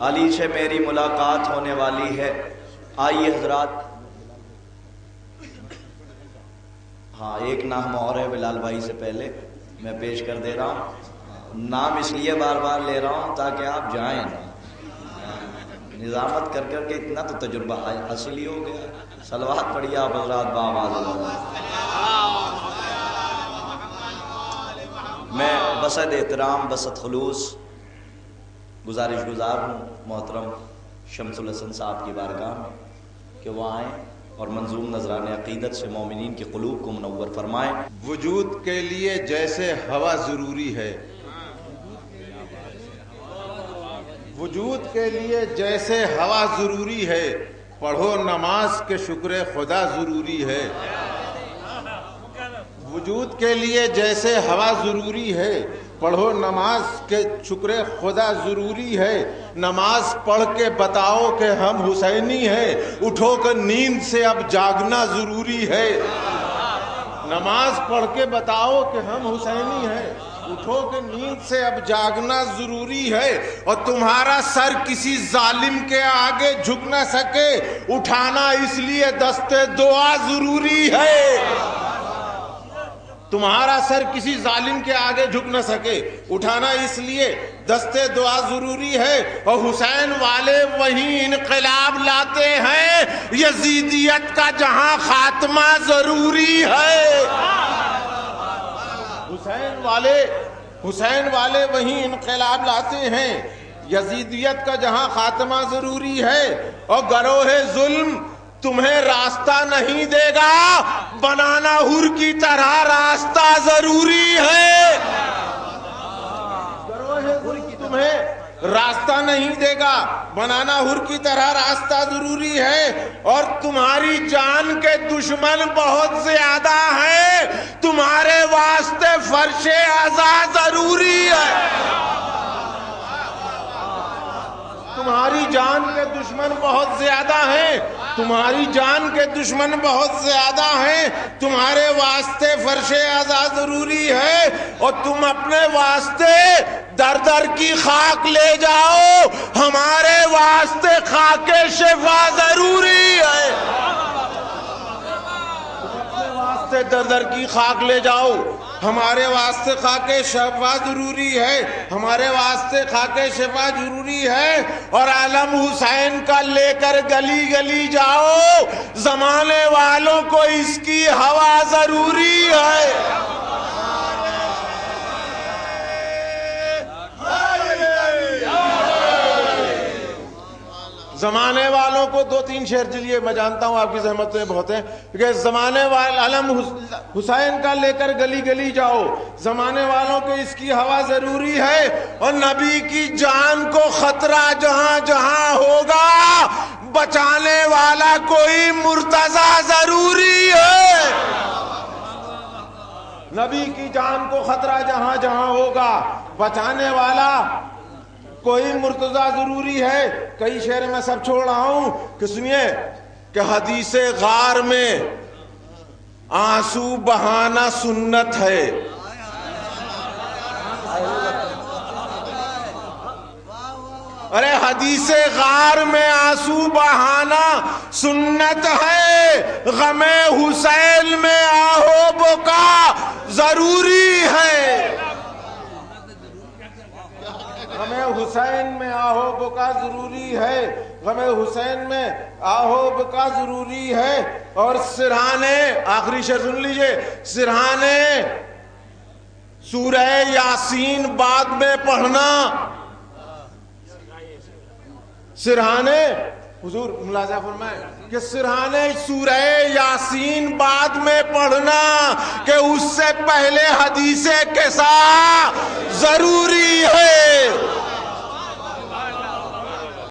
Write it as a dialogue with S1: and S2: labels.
S1: علی سے میری ملاقات ہونے والی ہے. آئیے حضرات. ہاں ایک نام اور ہے بلال بھائی سے پہلے میں پیش کر دے رہا ہوں. نام اس لیے بار بار لے رہا ہوں تاکہ آپ جائیں. نظامت کر کر کے اتنا تو تجربہ حاصل ہی ہو گیا. صلوات پڑھیے آپ حضرات باآواز. میں بسط احترام بسط خلوص گزارش گزار ہوں محترم شمس الحسن صاحب کی بارگاہ میں کہ وہ آئیں اور منظوم نذران عقیدت سے مومنین کے قلوب کو منور فرمائیں.
S2: وجود کے لیے جیسے ہوا ضروری ہے، وجود کے لیے جیسے ہوا ضروری ہے، پڑھو نماز کے شکر خدا ضروری ہے. وجود کے لیے جیسے ہوا ضروری ہے، پڑھو نماز کے شکر خدا ضروری ہے. نماز پڑھ کے بتاؤ کہ ہم حسینی ہیں، اٹھو کہ نیند سے اب جاگنا ضروری ہے. نماز پڑھ کے بتاؤ کہ ہم حسینی ہیں، اٹھو کہ نیند سے اب جاگنا ضروری ہے. اور تمہارا سر کسی ظالم کے آگے جھک نہ سکے، اٹھانا اس لیے دست دعا ضروری ہے. تمہارا سر کسی ظالم کے آگے جھک نہ سکے، اٹھانا اس لیے دست دعا ضروری ہے. اور حسین والے وہیں انقلاب لاتے ہیں، یزیدیت کا جہاں خاتمہ ضروری ہے. حسین والے وہیں انقلاب لاتے ہیں، یزیدیت کا جہاں خاتمہ ضروری ہے. اور گروہ ظلم تمہیں راستہ نہیں دے گا، بنانا حر کی طرح راستہ ضروری ہے. گروہ ظلم تمہیں راستہ نہیں دے گا، بنانا حر کی طرح راستہ ضروری ہے. اور تمہاری جان کے دشمن بہت زیادہ ہیں، تمہارے واسطے فرش عزا ضروری ہے. تمہاری جان کے دشمن بہت زیادہ ہیں، تمہاری جان کے دشمن بہت زیادہ ہیں، تمہارے واسطے فرش عزا ضروری ہے. اور تم اپنے واسطے در در کی خاک لے جاؤ، ہمارے واسطے خاک شفا ضروری ہے. تم اپنے واسطے در در کی خاک لے جاؤ، ہمارے واسطے خاک شفا ضروری ہے، ہمارے واسطے خاک شفا ضروری ہے. اور علم حسین کا لے کر گلی گلی جاؤ، زمانے والوں کو اس کی ہوا ضروری ہے. زمانے والوں کو دو تین شعر چلیے، میں جانتا ہوں آپ کی زحمتیں بہت ہیں، کہ زمانے علم حسین کا لے کر گلی گلی جاؤ، زمانے والوں کو اس کی ہوا ضروری ہے. اور نبی کی جان کو خطرہ جہاں جہاں ہوگا، بچانے والا کوئی مرتضی ضروری ہے. نبی کی جان کو خطرہ جہاں جہاں ہوگا، بچانے والا کوئی مرتضی ضروری ہے. کئی شعر میں سب چھوڑ رہا ہوں کہ سنیے کہ حدیث غار میں آنسو بہانا سنت ہے. ارے حدیث غار میں آنسو بہانا سنت ہے، غم حسین میں آہو بکا ضروری ہے. غم حسین میں آہو بکا ضروری ہے، غم حسین میں آہو بکا ضروری ہے. اور سرہانے، آخری شعر سن لیجئے، سرہانے سورہ یاسین بعد میں پڑھنا. سرہانے حضور ملاحظہ فرمائیں کہ سرہانے سورہ یاسین بعد میں پڑھنا، کہ اس سے پہلے حدیث قصہ ضروری ہے.